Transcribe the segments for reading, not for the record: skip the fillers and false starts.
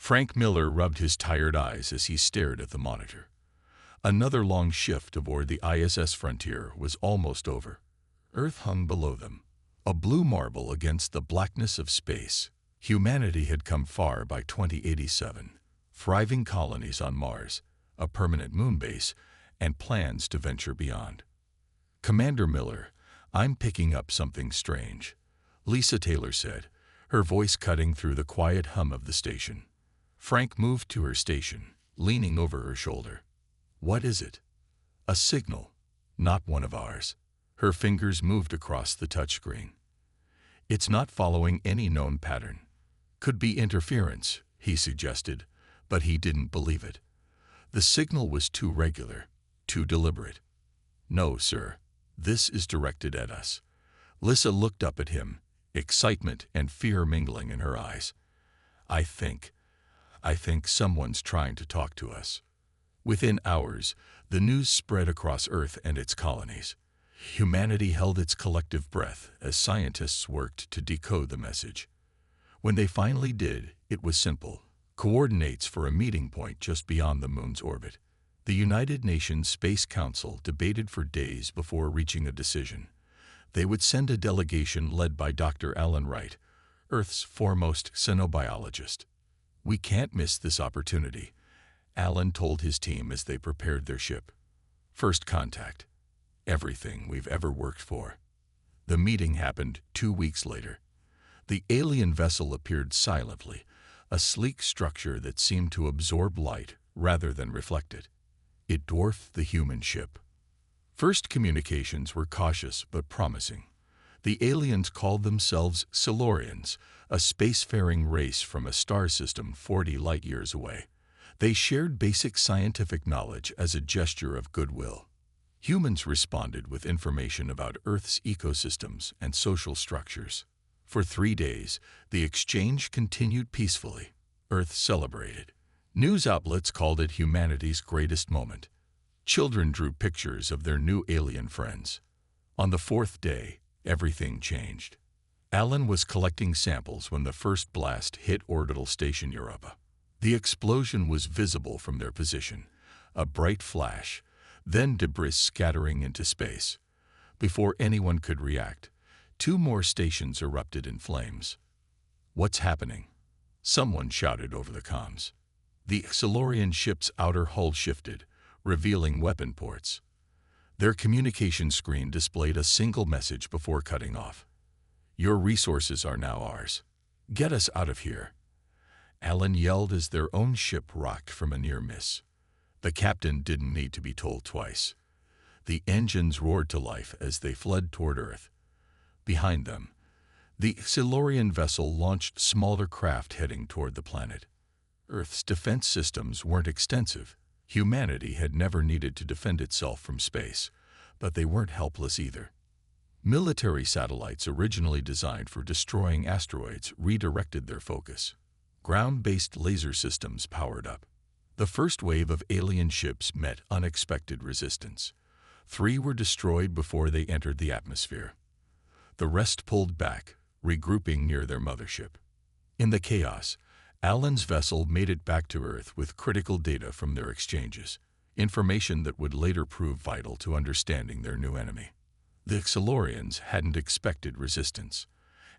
Frank Miller rubbed his tired eyes as he stared at the monitor. Another long shift aboard the ISS Frontier was almost over. Earth hung below them, a blue marble against the blackness of space. Humanity had come far by 2087. Thriving colonies on Mars, a permanent moon base, and plans to venture beyond. "Commander Miller, I'm picking up something strange," Lisa Taylor said, her voice cutting through the quiet hum of the station. Frank moved to her station, leaning over her shoulder. "What is it?" "A signal, not one of ours." Her fingers moved across the touchscreen. "It's not following any known pattern." "Could be interference," he suggested, but he didn't believe it. The signal was too regular, too deliberate. "No, sir. This is directed at us." Lisa looked up at him, excitement and fear mingling in her eyes. I think someone's trying to talk to us." Within hours, the news spread across Earth and its colonies. Humanity held its collective breath as scientists worked to decode the message. When they finally did, it was simple. Coordinates for a meeting point just beyond the moon's orbit. The United Nations Space Council debated for days before reaching a decision. They would send a delegation led by Dr. Alan Wright, Earth's foremost xenobiologist. "We can't miss this opportunity," Alan told his team as they prepared their ship. "First contact. Everything we've ever worked for." The meeting happened 2 weeks later. The alien vessel appeared silently, a sleek structure that seemed to absorb light rather than reflect it. It dwarfed the human ship. First communications were cautious but promising. The aliens called themselves Silurians, a spacefaring race from a star system 40 light-years away. They shared basic scientific knowledge as a gesture of goodwill. Humans responded with information about Earth's ecosystems and social structures. For 3 days, the exchange continued peacefully. Earth celebrated. News outlets called it humanity's greatest moment. Children drew pictures of their new alien friends. On the 4th day, everything changed. Alan was collecting samples when the first blast hit orbital station Europa. The explosion was visible from their position, a bright flash, then debris scattering into space. Before anyone could react, 2 more stations erupted in flames. "What's happening?" someone shouted over the comms. The Silurian ship's outer hull shifted, revealing weapon ports. Their communication screen displayed a single message before cutting off. "Your resources are now ours. Get us out of here." Alan yelled as their own ship rocked from a near miss. The captain didn't need to be told twice. The engines roared to life as they fled toward Earth. Behind them, the Silurian vessel launched smaller craft heading toward the planet. Earth's defense systems weren't extensive. Humanity had never needed to defend itself from space, but they weren't helpless either. Military satellites originally designed for destroying asteroids redirected their focus. Ground-based laser systems powered up. The first wave of alien ships met unexpected resistance. 3 were destroyed before they entered the atmosphere. The rest pulled back, regrouping near their mothership. In the chaos, Alan's vessel made it back to Earth with critical data from their exchanges, information that would later prove vital to understanding their new enemy. The Silurians hadn't expected resistance.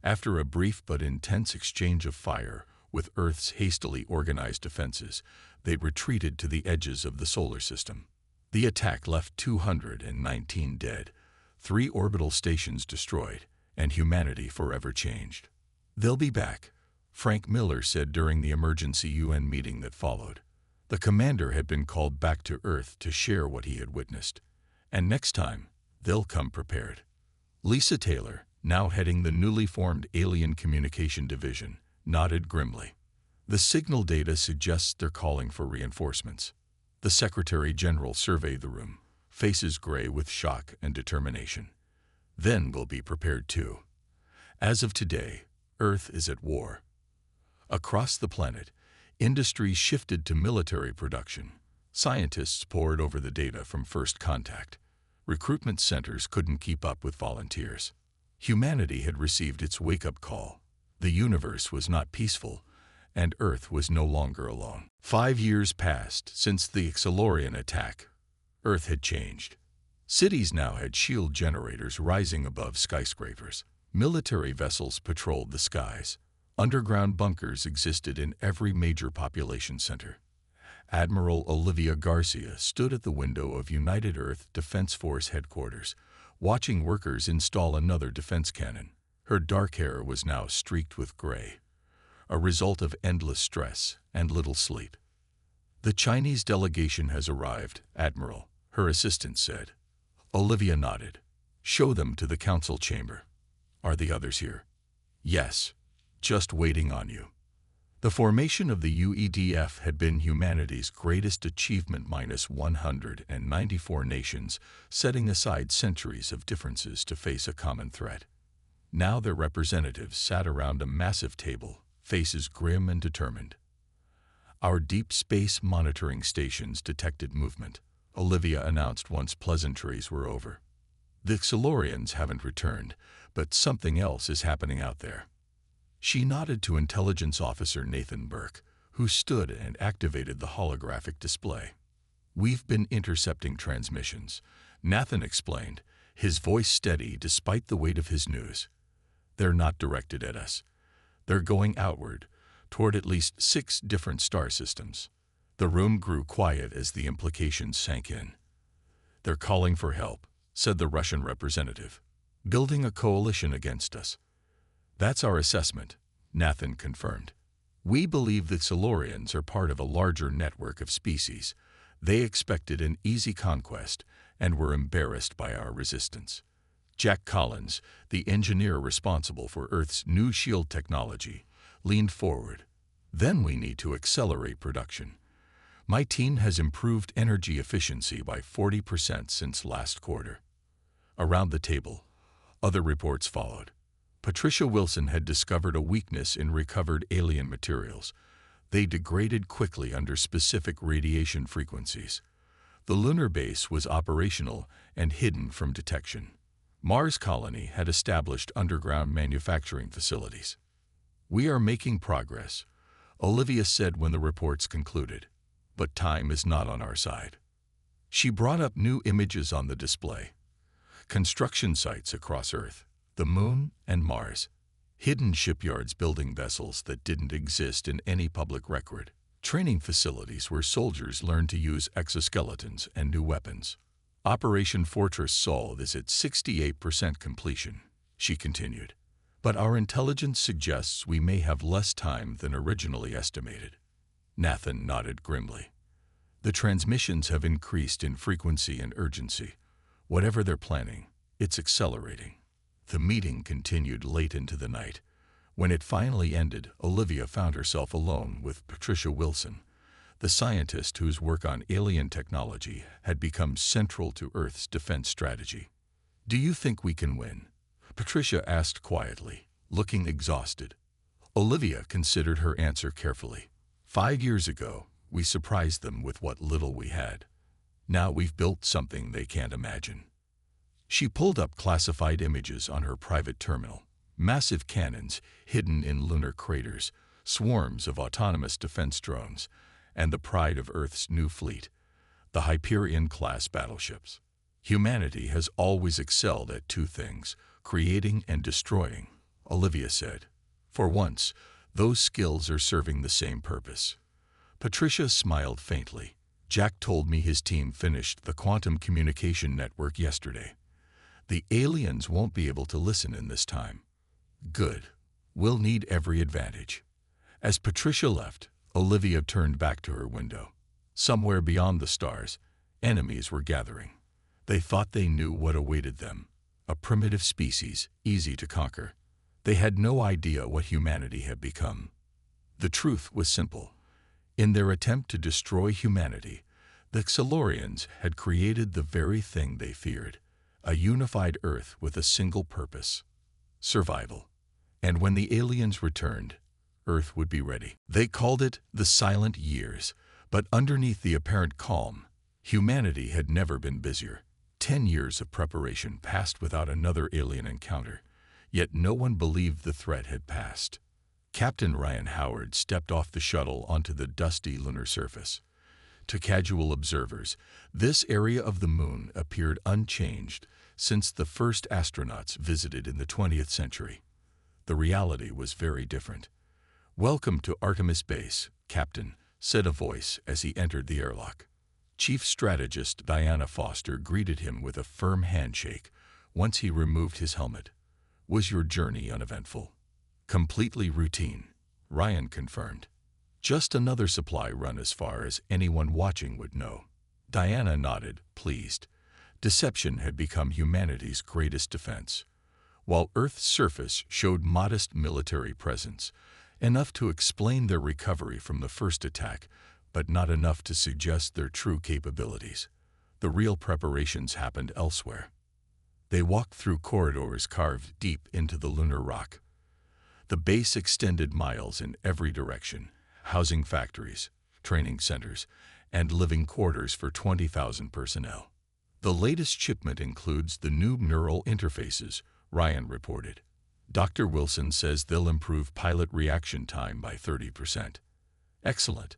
After a brief but intense exchange of fire with Earth's hastily organized defenses, they retreated to the edges of the solar system. The attack left 219 dead, 3 orbital stations destroyed, and humanity forever changed. "They'll be back," Frank Miller said during the emergency UN meeting that followed. The commander had been called back to Earth to share what he had witnessed. And next time, they'll come prepared. Lisa Taylor, now heading the newly formed Alien Communication Division, nodded grimly. "The signal data suggests they're calling for reinforcements." The Secretary General surveyed the room, faces gray with shock and determination. "Then we'll be prepared too. As of today, Earth is at war." Across the planet, industries shifted to military production. Scientists pored over the data from first contact. Recruitment centers couldn't keep up with volunteers. Humanity had received its wake-up call. The universe was not peaceful, and Earth was no longer alone. 5 years passed since the Xilorian attack. Earth had changed. Cities now had shield generators rising above skyscrapers. Military vessels patrolled the skies. Underground bunkers existed in every major population center. Admiral Olivia Garcia stood at the window of United Earth Defense Force headquarters, watching workers install another defense cannon. Her dark hair was now streaked with gray, a result of endless stress and little sleep. "The Chinese delegation has arrived, Admiral," her assistant said. Olivia nodded. "Show them to the council chamber." "Are the others here?" "Yes, just waiting on you." The formation of the UEDF had been humanity's greatest achievement minus 194 nations, setting aside centuries of differences to face a common threat. Now their representatives sat around a massive table, faces grim and determined. "Our deep space monitoring stations detected movement," Olivia announced once pleasantries were over. "The Xilorians haven't returned, but something else is happening out there." She nodded to Intelligence Officer Nathan Burke, who stood and activated the holographic display. "We've been intercepting transmissions," Nathan explained, his voice steady despite the weight of his news. "They're not directed at us. They're going outward, toward at least 6 different star systems." The room grew quiet as the implications sank in. "They're calling for help," said the Russian representative. "Building a coalition against us." "That's our assessment," Nathan confirmed. "We believe the Xilorians are part of a larger network of species. They expected an easy conquest and were embarrassed by our resistance." Jack Collins, the engineer responsible for Earth's new shield technology, leaned forward. "Then we need to accelerate production. My team has improved energy efficiency by 40% since last quarter." Around the table, other reports followed. Patricia Wilson had discovered a weakness in recovered alien materials. They degraded quickly under specific radiation frequencies. The lunar base was operational and hidden from detection. Mars Colony had established underground manufacturing facilities. "We are making progress," Olivia said when the reports concluded. "But time is not on our side." She brought up new images on the display. Construction sites across Earth, the Moon, and Mars. Hidden shipyards building vessels that didn't exist in any public record. Training facilities where soldiers learned to use exoskeletons and new weapons. "Operation Fortress Sol is at 68% completion," she continued. "But our intelligence suggests we may have less time than originally estimated." Nathan nodded grimly. "The transmissions have increased in frequency and urgency. Whatever they're planning, it's accelerating." The meeting continued late into the night. When it finally ended, Olivia found herself alone with Patricia Wilson, the scientist whose work on alien technology had become central to Earth's defense strategy. "Do you think we can win?" Patricia asked quietly, looking exhausted. Olivia considered her answer carefully. 5 years ago, we surprised them with what little we had. Now we've built something they can't imagine. She pulled up classified images on her private terminal. Massive cannons hidden in lunar craters, swarms of autonomous defense drones, and the pride of Earth's new fleet, the Hyperion-class battleships. "Humanity has always excelled at 2 things, creating and destroying," Olivia said. "For once, those skills are serving the same purpose." Patricia smiled faintly. "Jack told me his team finished the quantum communication network yesterday. The aliens won't be able to listen in this time." "Good. We'll need every advantage." As Patricia left, Olivia turned back to her window. Somewhere beyond the stars, enemies were gathering. They thought they knew what awaited them, a primitive species, easy to conquer. They had no idea what humanity had become. The truth was simple. In their attempt to destroy humanity, the Xilorians had created the very thing they feared, a unified Earth with a single purpose: survival. And when the aliens returned, Earth would be ready. They called it the Silent Years, but underneath the apparent calm, humanity had never been busier. 10 years of preparation passed without another alien encounter, yet no one believed the threat had passed. Captain Ryan Howard stepped off the shuttle onto the dusty lunar surface. To casual observers, this area of the moon appeared unchanged since the first astronauts visited in the 20th century. The reality was very different. "Welcome to Artemis Base, Captain," said a voice as he entered the airlock. Chief Strategist Diana Foster greeted him with a firm handshake once he removed his helmet. "Was your journey uneventful?" "Completely routine," Ryan confirmed. "Just another supply run as far as anyone watching would know." Diana nodded, pleased. Deception had become humanity's greatest defense. While Earth's surface showed modest military presence, enough to explain their recovery from the first attack, but not enough to suggest their true capabilities. The real preparations happened elsewhere. They walked through corridors carved deep into the lunar rock. The base extended miles in every direction, housing factories, training centers, and living quarters for 20,000 personnel. The latest shipment includes the new neural interfaces, Ryan reported. Dr. Wilson says they'll improve pilot reaction time by 30%. Excellent.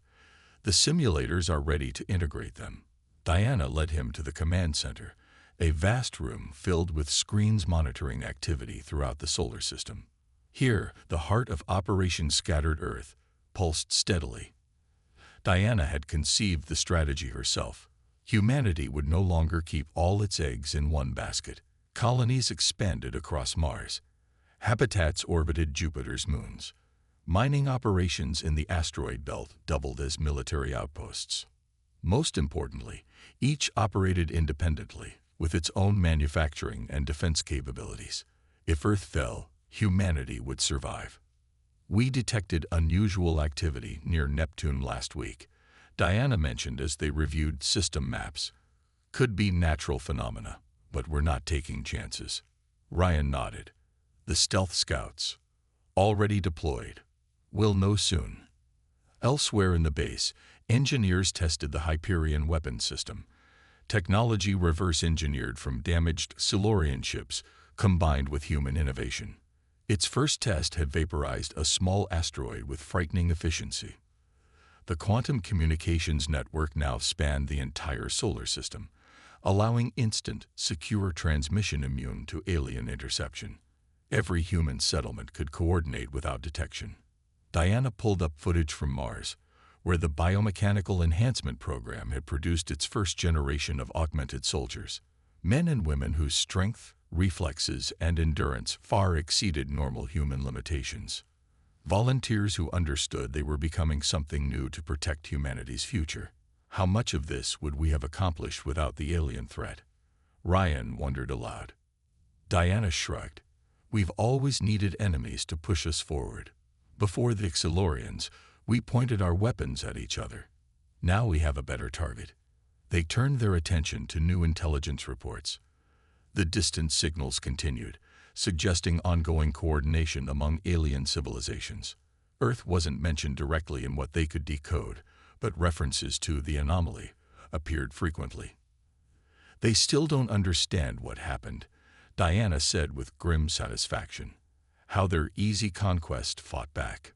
The simulators are ready to integrate them. Diana led him to the command center, a vast room filled with screens monitoring activity throughout the solar system. Here, the heart of Operation Scattered Earth pulsed steadily. Diana had conceived the strategy herself. Humanity would no longer keep all its eggs in one basket. Colonies expanded across Mars. Habitats orbited Jupiter's moons. Mining operations in the asteroid belt doubled as military outposts. Most importantly, each operated independently, with its own manufacturing and defense capabilities. If Earth fell, humanity would survive. "We detected unusual activity near Neptune last week," Diana mentioned as they reviewed system maps. "Could be natural phenomena, but we're not taking chances." Ryan nodded. "The stealth scouts, already deployed. We'll know soon." Elsewhere in the base, engineers tested the Hyperion weapons system. Technology reverse-engineered from damaged Silurian ships, combined with human innovation. Its first test had vaporized a small asteroid with frightening efficiency. The quantum communications network now spanned the entire solar system, allowing instant, secure transmission immune to alien interception. Every human settlement could coordinate without detection. Diana pulled up footage from Mars, where the biomechanical enhancement program had produced its first generation of augmented soldiers. Men and women whose strength, reflexes, and endurance far exceeded normal human limitations. Volunteers who understood they were becoming something new to protect humanity's future. How much of this would we have accomplished without the alien threat? Ryan wondered aloud. Diana shrugged. "We've always needed enemies to push us forward. Before the Silurians, we pointed our weapons at each other. Now we have a better target." They turned their attention to new intelligence reports. The distant signals continued, suggesting ongoing coordination among alien civilizations. Earth wasn't mentioned directly in what they could decode, but references to the anomaly appeared frequently. "They still don't understand what happened," Diana said with grim satisfaction. "How their easy conquest fought back."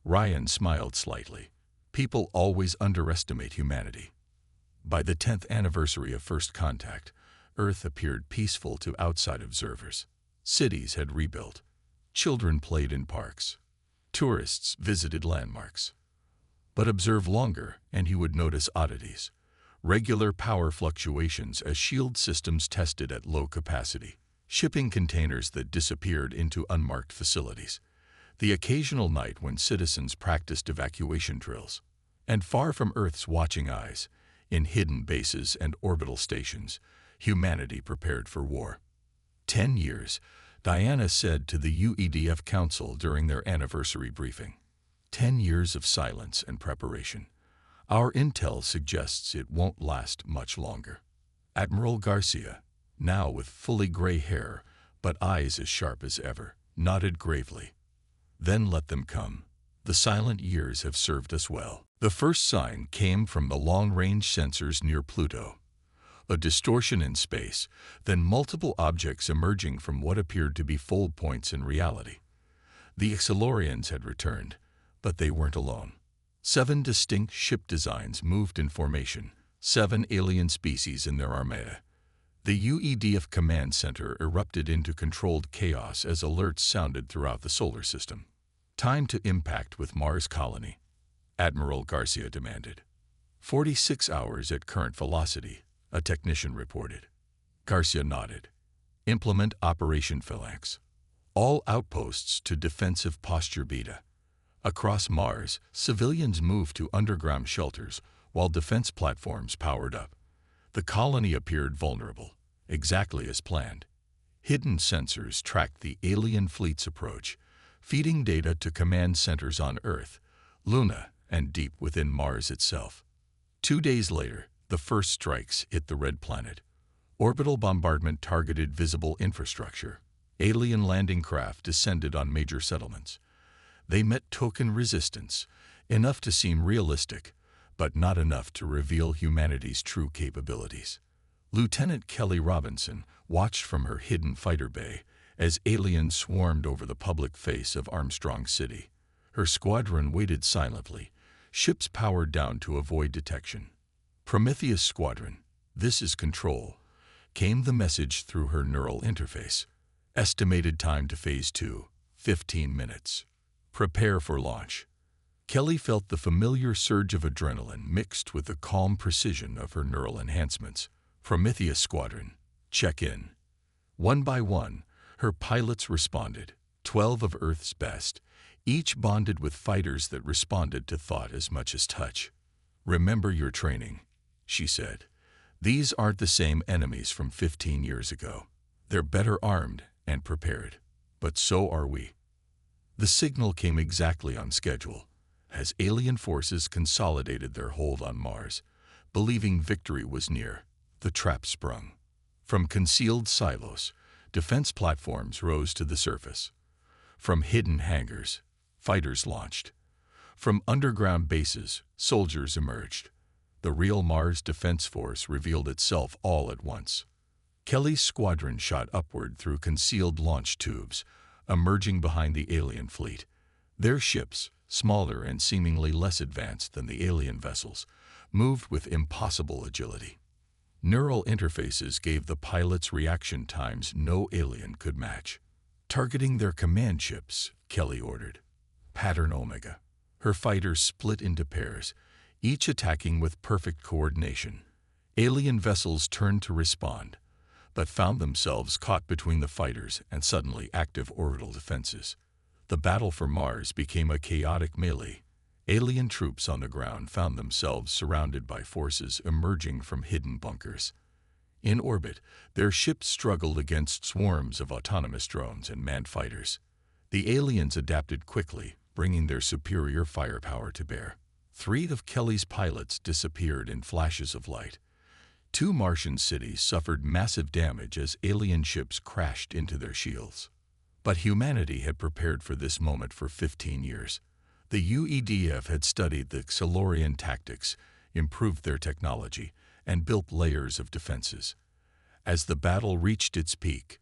Ryan smiled slightly. People always underestimate humanity. By the 10th anniversary of first contact, Earth appeared peaceful to outside observers. Cities had rebuilt. Children played in parks. Tourists visited landmarks. But observe longer, and you would notice oddities. Regular power fluctuations as shield systems tested at low capacity. Shipping containers that disappeared into unmarked facilities. The occasional night when citizens practiced evacuation drills. And far from Earth's watching eyes, in hidden bases and orbital stations, humanity prepared for war. 10 years, Diana said to the UEDF Council during their anniversary briefing. 10 years of silence and preparation. Our intel suggests it won't last much longer. Admiral Garcia, now with fully gray hair, but eyes as sharp as ever, nodded gravely. "Then let them come. The silent years have served us well." The first sign came from the long-range sensors near Pluto. A distortion in space, then multiple objects emerging from what appeared to be fold points in reality. The Exilorians had returned, but they weren't alone. 7 distinct ship designs moved in formation, 7 alien species in their armada. The UEDF command center erupted into controlled chaos as alerts sounded throughout the solar system. "Time to impact with Mars colony," Admiral Garcia demanded. 46 hours at current velocity, a technician reported. Garcia nodded. "Implement Operation Phalanx. All outposts to defensive posture beta." Across Mars, civilians moved to underground shelters while defense platforms powered up. The colony appeared vulnerable, exactly as planned. Hidden sensors tracked the alien fleet's approach, feeding data to command centers on Earth, Luna, and deep within Mars itself. 2 days later, the first strikes hit the red planet. Orbital bombardment targeted visible infrastructure. Alien landing craft descended on major settlements. They met token resistance, enough to seem realistic, but not enough to reveal humanity's true capabilities. Lieutenant Kelly Robinson watched from her hidden fighter bay as aliens swarmed over the public face of Armstrong City. Her squadron waited silently, ships powered down to avoid detection. "Prometheus Squadron, this is Control," came the message through her neural interface. "Estimated time to Phase 2, 15 minutes. Prepare for launch." Kelly felt the familiar surge of adrenaline mixed with the calm precision of her neural enhancements. "Prometheus Squadron, check in." One by one, her pilots responded, 12 of Earth's best, each bonded with fighters that responded to thought as much as touch. "Remember your training," she said. "These aren't the same enemies from 15 years ago. They're better armed and prepared, but so are we." The signal came exactly on schedule, as alien forces consolidated their hold on Mars. Believing victory was near, the trap sprung. From concealed silos, defense platforms rose to the surface. From hidden hangars, fighters launched. From underground bases, soldiers emerged. The real Mars Defense Force revealed itself all at once. Kelly's squadron shot upward through concealed launch tubes, emerging behind the alien fleet. Their ships, smaller and seemingly less advanced than the alien vessels, moved with impossible agility. Neural interfaces gave the pilots reaction times no alien could match. "Targeting their command ships," Kelly ordered. "Pattern Omega." Her fighters split into pairs, each attacking with perfect coordination. Alien vessels turned to respond, but found themselves caught between the fighters and suddenly active orbital defenses. The battle for Mars became a chaotic melee. Alien troops on the ground found themselves surrounded by forces emerging from hidden bunkers. In orbit, their ships struggled against swarms of autonomous drones and manned fighters. The aliens adapted quickly, bringing their superior firepower to bear. 3 of Kelly's pilots disappeared in flashes of light. 2 Martian cities suffered massive damage as alien ships crashed into their shields. But humanity had prepared for this moment for 15 years. The UEDF had studied the Exilorian tactics, improved their technology, and built layers of defenses. As the battle reached its peak,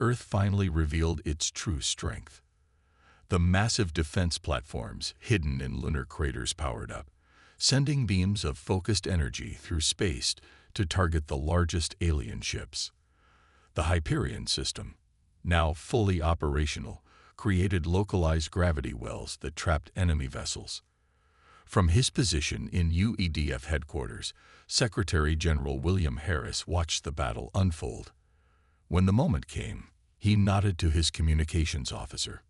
Earth finally revealed its true strength. The massive defense platforms hidden in lunar craters powered up, sending beams of focused energy through space to target the largest alien ships. The Hyperion system, now fully operational, created localized gravity wells that trapped enemy vessels. From his position in UEDF headquarters, Secretary General William Harris watched the battle unfold. When the moment came, he nodded to his communications officer.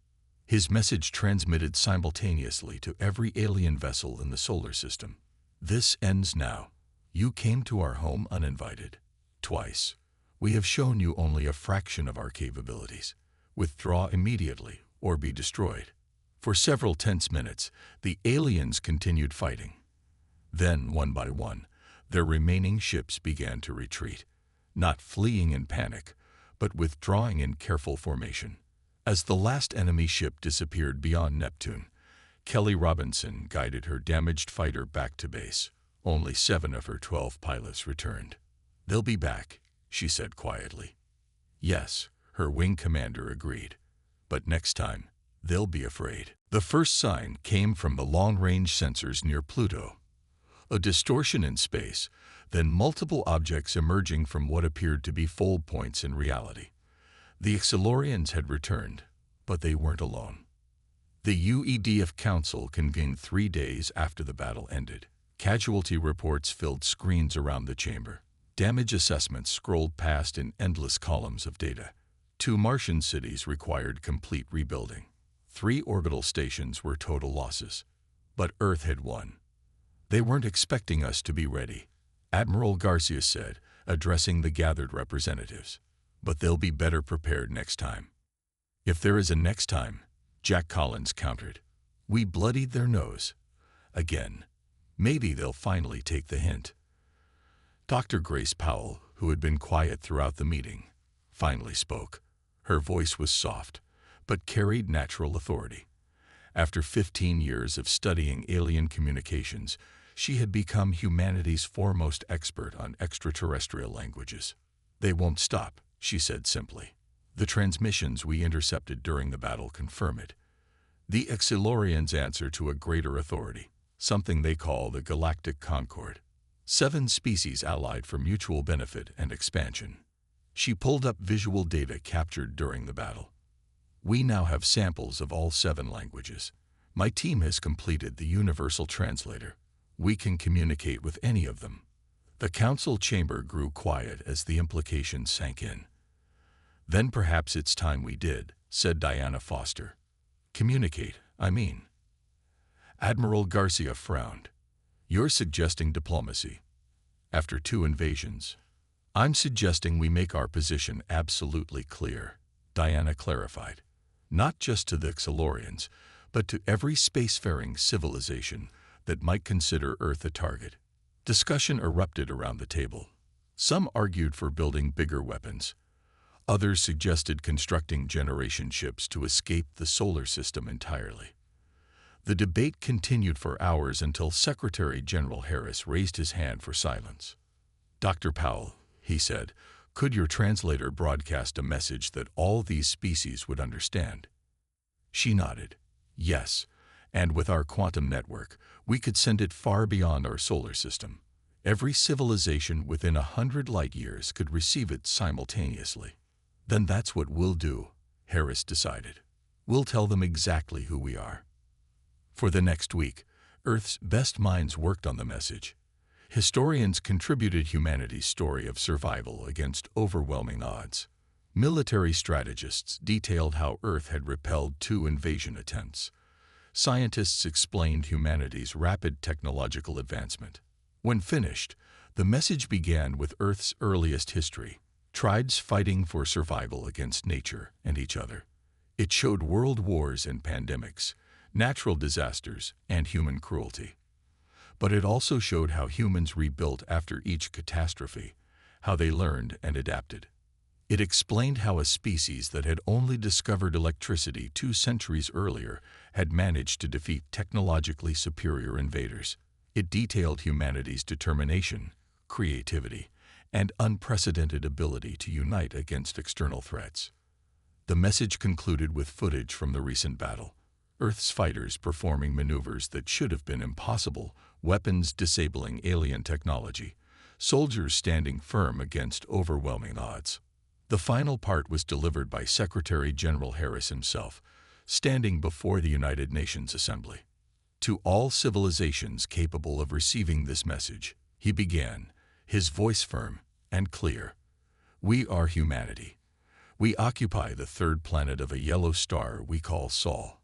His message transmitted simultaneously to every alien vessel in the solar system. "This ends now. You came to our home uninvited. Twice. We have shown you only a fraction of our capabilities. Withdraw immediately or be destroyed." For several tense minutes, the aliens continued fighting. Then, one by one, their remaining ships began to retreat, not fleeing in panic, but withdrawing in careful formation. As the last enemy ship disappeared beyond Neptune, Kelly Robinson guided her damaged fighter back to base. Only 7 of her 12 pilots returned. "They'll be back," she said quietly. Yes, her wing commander agreed. But next time, they'll be afraid. The first sign came from the long-range sensors near Pluto. A distortion in space, then multiple objects emerging from what appeared to be fold points in reality. The Exilorians had returned, but they weren't alone. The UEDF Council convened 3 days after the battle ended. Casualty reports filled screens around the chamber. Damage assessments scrolled past in endless columns of data. 2 Martian cities required complete rebuilding. 3 orbital stations were total losses. But Earth had won. They weren't expecting us to be ready, Admiral Garcia said, addressing the gathered representatives. But they'll be better prepared next time. If there is a next time, Jack Collins countered. We bloodied their nose. Again. Maybe they'll finally take the hint. Dr. Grace Powell, who had been quiet throughout the meeting, finally spoke. Her voice was soft, but carried natural authority. After 15 years of studying alien communications, she had become humanity's foremost expert on extraterrestrial languages. They won't stop, she said simply. The transmissions we intercepted during the battle confirm it. The Exilorians answer to a greater authority, something they call the Galactic Concord. 7 species allied for mutual benefit and expansion. She pulled up visual data captured during the battle. We now have samples of all 7 languages. My team has completed the universal translator. We can communicate with any of them. The council chamber grew quiet as the implications sank in. Then perhaps it's time we did, said Diana Foster. Communicate, I mean. Admiral Garcia frowned. You're suggesting diplomacy. After 2 invasions. I'm suggesting we make our position absolutely clear, Diana clarified. Not just to the Exilorians, but to every spacefaring civilization that might consider Earth a target. Discussion erupted around the table. Some argued for building bigger weapons. Others suggested constructing generation ships to escape the solar system entirely. The debate continued for hours until Secretary General Harris raised his hand for silence. Dr. Powell, he said, could your translator broadcast a message that all these species would understand? She nodded. Yes, and with our quantum network, we could send it far beyond our solar system. Every civilization within 100 light-years could receive it simultaneously. Then that's what we'll do, Harris decided. We'll tell them exactly who we are. For the next week, Earth's best minds worked on the message. Historians contributed humanity's story of survival against overwhelming odds. Military strategists detailed how Earth had repelled 2 invasion attempts. Scientists explained humanity's rapid technological advancement. When finished, the message began with Earth's earliest history, tribes fighting for survival against nature and each other. It showed world wars and pandemics, natural disasters, and human cruelty. But it also showed how humans rebuilt after each catastrophe, how they learned and adapted. It explained how a species that had only discovered electricity 2 centuries earlier had managed to defeat technologically superior invaders. It detailed humanity's determination, creativity, and unprecedented ability to unite against external threats. The message concluded with footage from the recent battle. Earth's fighters performing maneuvers that should have been impossible, weapons disabling alien technology, soldiers standing firm against overwhelming odds. The final part was delivered by Secretary General Harris himself, standing before the United Nations Assembly. To all civilizations capable of receiving this message, he began, his voice firm and clear. We are humanity. We occupy the 3rd planet of a yellow star we call Sol.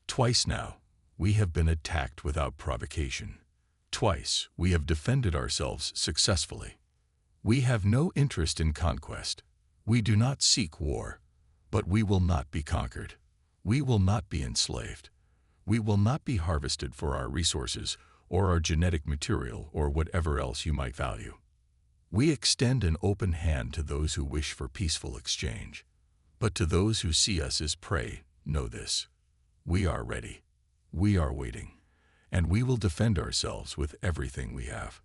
Twice now, we have been attacked without provocation. Twice, we have defended ourselves successfully. We have no interest in conquest. We do not seek war, but we will not be conquered. We will not be enslaved. We will not be harvested for our resources or our genetic material or whatever else you might value. We extend an open hand to those who wish for peaceful exchange. But to those who see us as prey, know this. We are ready. We are waiting. And we will defend ourselves with everything we have.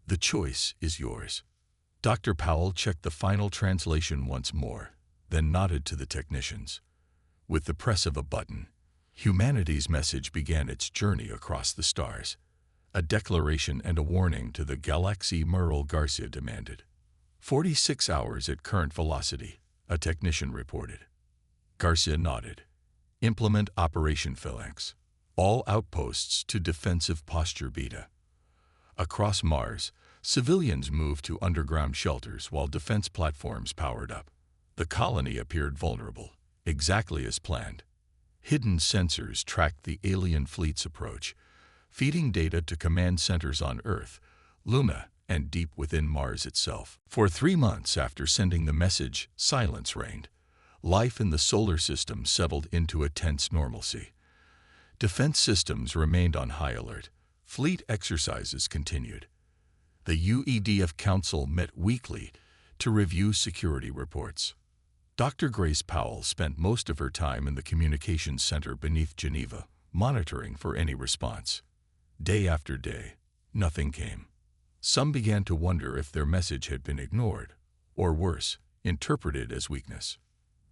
The choice is yours. Dr. Powell checked the final translation once more, then nodded to the technicians. With the press of a button, humanity's message began its journey across the stars. A declaration and a warning to the galaxy, Merle Garcia demanded. 46 hours at current velocity, a technician reported. Garcia nodded. Implement Operation Phalanx. All outposts to defensive posture beta. Across Mars, civilians moved to underground shelters while defense platforms powered up. The colony appeared vulnerable, exactly as planned. Hidden sensors tracked the alien fleet's approach, feeding data to command centers on Earth, Luna, and deep within Mars itself. For 3 months after sending the message, silence reigned. Life in the solar system settled into a tense normalcy. Defense systems remained on high alert. Fleet exercises continued. The UEDF Council met weekly to review security reports. Dr. Grace Powell spent most of her time in the communications center beneath Geneva, monitoring for any response. Day after day, nothing came. Some began to wonder if their message had been ignored, or worse, interpreted as weakness.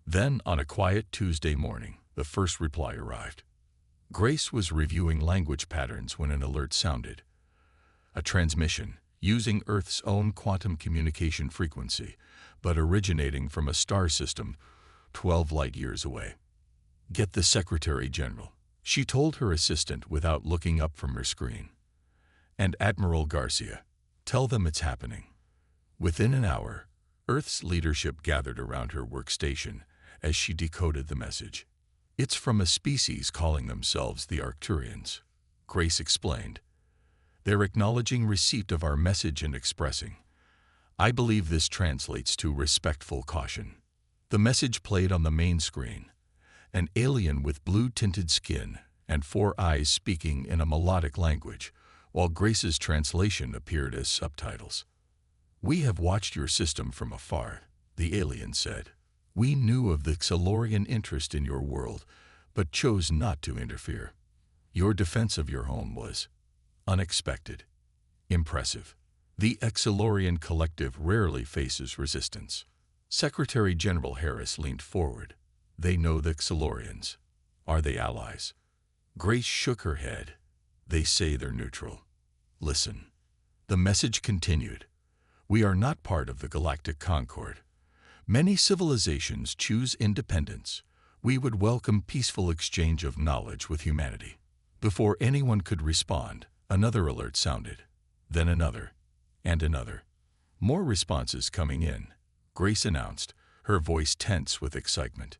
Then, on a quiet Tuesday morning, the first reply arrived. Grace was reviewing language patterns when an alert sounded. A transmission, using Earth's own quantum communication frequency, but originating from a star system 12 light-years away. "Get the Secretary General," she told her assistant without looking up from her screen. "And Admiral Garcia, tell them it's happening." Within an hour, Earth's leadership gathered around her workstation as she decoded the message. "It's from a species calling themselves the Arcturians," Grace explained. "They're acknowledging receipt of our message and expressing. I believe this translates to respectful caution." The message played on the main screen. An alien with blue-tinted skin and 4 eyes speaking in a melodic language, while Grace's translation appeared as subtitles. "We have watched your system from afar," the alien said. "We knew of the Xelorian interest in your world, but chose not to interfere. Your defense of your home was unexpected, impressive. The Xelorian collective rarely faces resistance." Secretary General Harris leaned forward. "They know the Xelorians. Are they allies?" Grace shook her head. "They say they're neutral. Listen." The message continued. "We are not part of the Galactic Concord. Many civilizations choose independence. We would welcome peaceful exchange of knowledge with humanity." Before anyone could respond, another alert sounded. Then another, and another. More responses coming in, Grace announced, her voice tense with excitement.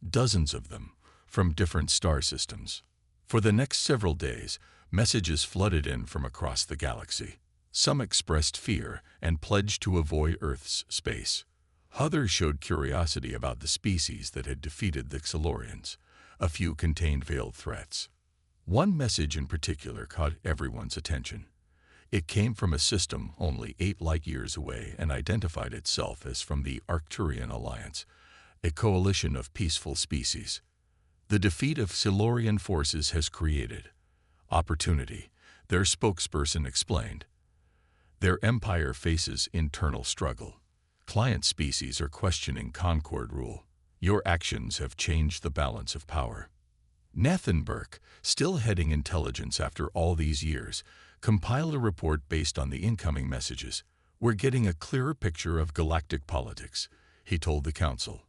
Dozens of them, from different star systems. For the next several days, messages flooded in from across the galaxy. Some expressed fear and pledged to avoid Earth's space. Others showed curiosity about the species that had defeated the Xelorians. A few contained veiled threats. One message in particular caught everyone's attention. It came from a system only 8 light-years away and identified itself as from the Arcturian Alliance, a coalition of peaceful species. "The defeat of Xelorian forces has created opportunity," their spokesperson explained. "Their empire faces internal struggle. Client species are questioning Concord rule. Your actions have changed the balance of power." Nathan Burke, still heading intelligence after all these years, compiled a report based on the incoming messages. "We're getting a clearer picture of galactic politics," he told the council.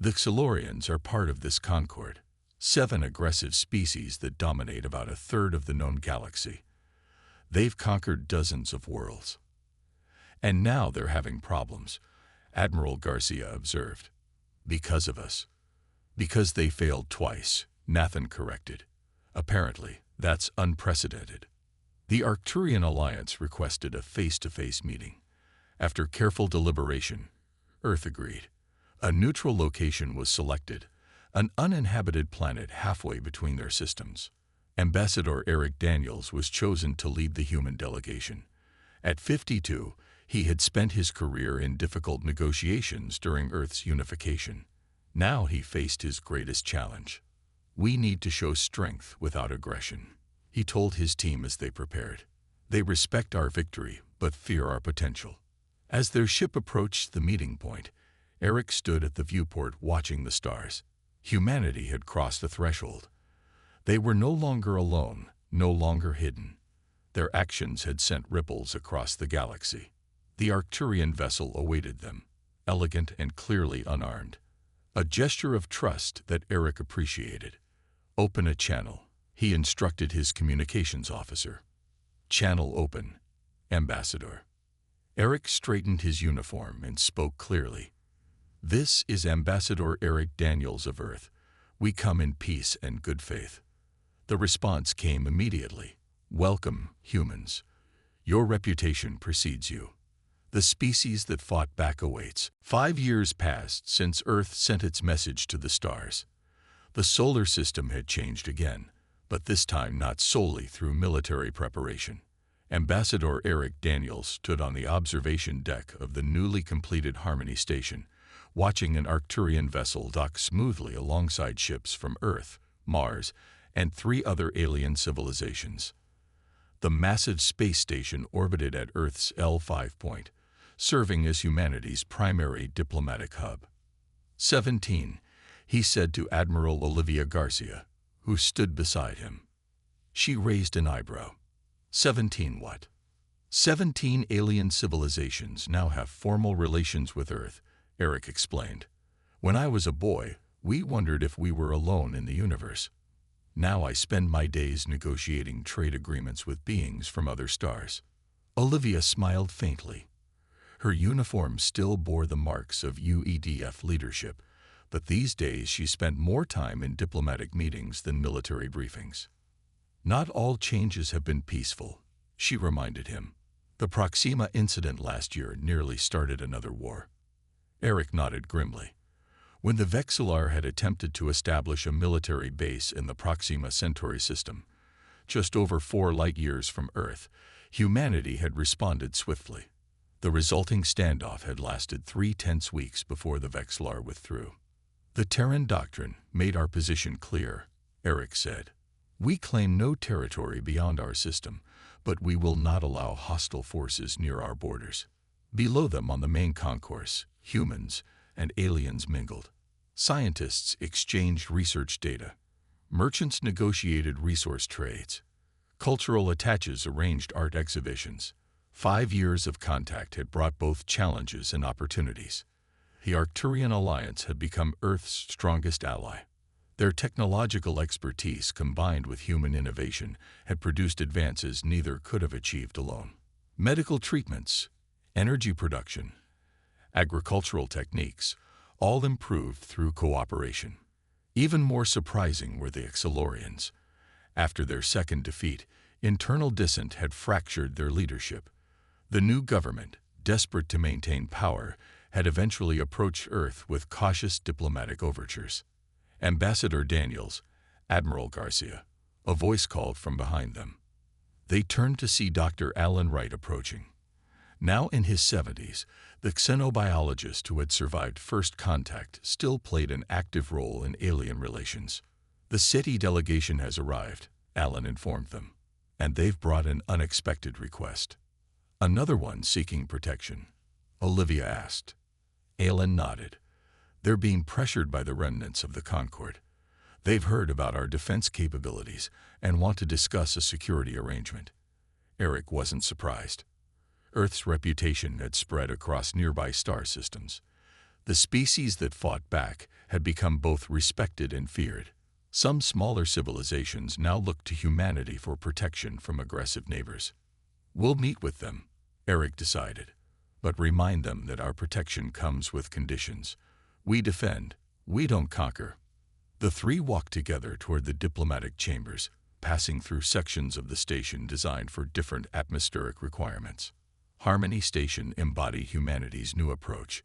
"The Xelorians are part of this Concord. 7 aggressive species that dominate about a third of the known galaxy. They've conquered dozens of worlds. And now they're having problems," Admiral Garcia observed. "Because of us." "Because they failed twice," Nathan corrected. "Apparently, that's unprecedented." The Arcturian Alliance requested a face-to-face meeting. After careful deliberation, Earth agreed. A neutral location was selected, an uninhabited planet halfway between their systems. Ambassador Eric Daniels was chosen to lead the human delegation. At 52, he had spent his career in difficult negotiations during Earth's unification. Now he faced his greatest challenge. "We need to show strength without aggression," he told his team as they prepared. "They respect our victory, but fear our potential." As their ship approached the meeting point, Eric stood at the viewport watching the stars. Humanity had crossed a threshold. They were no longer alone, no longer hidden. Their actions had sent ripples across the galaxy. The Arcturian vessel awaited them, elegant and clearly unarmed. A gesture of trust that Eric appreciated. "Open a channel," he instructed his communications officer. "Channel open, Ambassador." Eric straightened his uniform and spoke clearly. "This is Ambassador Eric Daniels of Earth. We come in peace and good faith." The response came immediately. "Welcome, humans. Your reputation precedes you. The species that fought back awaits." 5 years passed since Earth sent its message to the stars. The solar system had changed again, but this time not solely through military preparation. Ambassador Eric Daniels stood on the observation deck of the newly completed Harmony Station, watching an Arcturian vessel dock smoothly alongside ships from Earth, Mars, and 3 other alien civilizations. The massive space station orbited at Earth's L5 point, serving as humanity's primary diplomatic hub. 17, he said to Admiral Olivia Garcia, who stood beside him. She raised an eyebrow. 17 what? 17 alien civilizations now have formal relations with Earth, Eric explained. When I was a boy, we wondered if we were alone in the universe. Now I spend my days negotiating trade agreements with beings from other stars. Olivia smiled faintly. Her uniform still bore the marks of UEDF leadership, but these days she spent more time in diplomatic meetings than military briefings. "Not all changes have been peaceful," she reminded him. "The Proxima incident last year nearly started another war." Eric nodded grimly. When the Vexillar had attempted to establish a military base in the Proxima Centauri system, just over 4 light-years from Earth, humanity had responded swiftly. The resulting standoff had lasted 3 tense weeks before the Vexillar withdrew. "The Terran Doctrine made our position clear," Eric said. "We claim no territory beyond our system, but we will not allow hostile forces near our borders." Below them on the main concourse, humans and aliens mingled. Scientists exchanged research data. Merchants negotiated resource trades. Cultural attaches arranged art exhibitions. 5 years of contact had brought both challenges and opportunities. The Arcturian Alliance had become Earth's strongest ally. Their technological expertise combined with human innovation had produced advances neither could have achieved alone. Medical treatments, energy production, agricultural techniques, all improved through cooperation. Even more surprising were the Exilorians. After their second defeat, internal dissent had fractured their leadership. The new government, desperate to maintain power, had eventually approached Earth with cautious diplomatic overtures. "Ambassador Daniels, Admiral Garcia," a voice called from behind them. They turned to see Dr. Alan Wright approaching. Now in his 70s, the xenobiologist who had survived first contact still played an active role in alien relations. "The SETI delegation has arrived," Alan informed them, "and they've brought an unexpected request." "Another one seeking protection?" Olivia asked. Alan nodded. "They're being pressured by the remnants of the Concord. They've heard about our defense capabilities and want to discuss a security arrangement." Eric wasn't surprised. Earth's reputation had spread across nearby star systems. The species that fought back had become both respected and feared. Some smaller civilizations now looked to humanity for protection from aggressive neighbors. "We'll meet with them," Eric decided, "but remind them that our protection comes with conditions. We defend, we don't conquer." The 3 walked together toward the diplomatic chambers, passing through sections of the station designed for different atmospheric requirements. Harmony Station embodied humanity's new approach,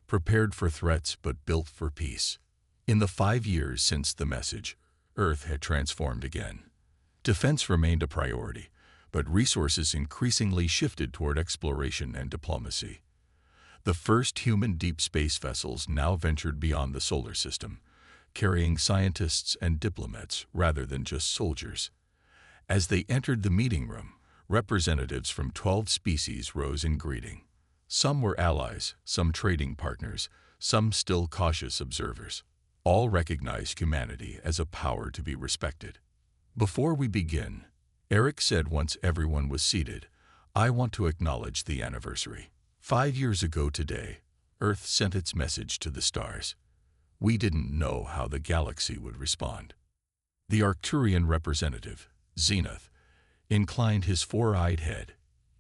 prepared for threats but built for peace. In the 5 years since the message, Earth had transformed again. Defense remained a priority, but resources increasingly shifted toward exploration and diplomacy. The first human deep space vessels now ventured beyond the solar system, carrying scientists and diplomats rather than just soldiers. As they entered the meeting room, representatives from 12 species rose in greeting. Some were allies, some trading partners, some still cautious observers. All recognized humanity as a power to be respected. Before we begin, Eric said once everyone was seated, I want to acknowledge the anniversary. 5 years ago today, Earth sent its message to the stars. We didn't know how the galaxy would respond. The Arcturian representative, Zenith, inclined his four-eyed head.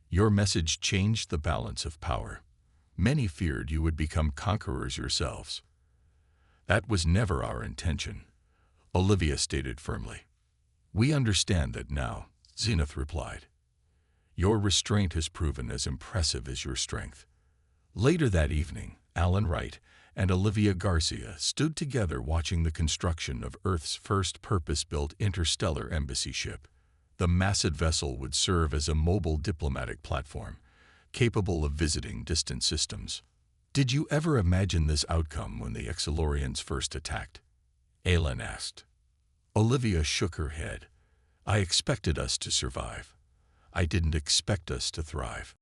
Your message changed the balance of power. Many feared you would become conquerors yourselves. That was never our intention, Olivia stated firmly. We understand that now, Zenith replied. Your restraint has proven as impressive as your strength. Later that evening, Alan Wright and Olivia Garcia stood together watching the construction of Earth's first purpose-built interstellar embassy ship. The massive vessel would serve as a mobile diplomatic platform, capable of visiting distant systems. Did you ever imagine this outcome when the Exilorians first attacked? Alan asked. Olivia shook her head. I expected us to survive. I didn't expect us to thrive.